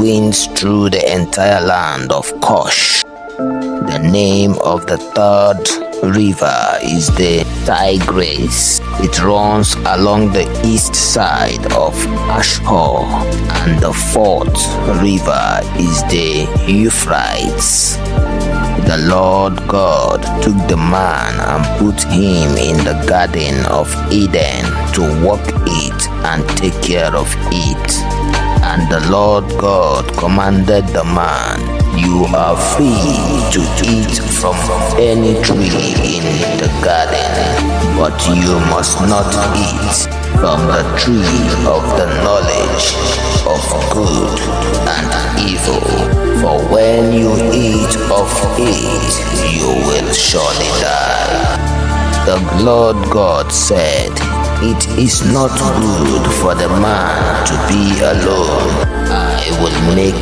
winds through the entire land of Kush. The name of the third river is the Tigris. It runs along the east side of Ashur, and the fourth river is the Euphrates. The Lord God took the man and put him in the garden of Eden to work it and take care of it. And the Lord God commanded the man, "You are free to eat from any tree in the garden, but you must not eat from the tree of the knowledge of good and evil. For when you eat of it, you will surely die." The Lord God said, "It is not good for the man to be alone. I will make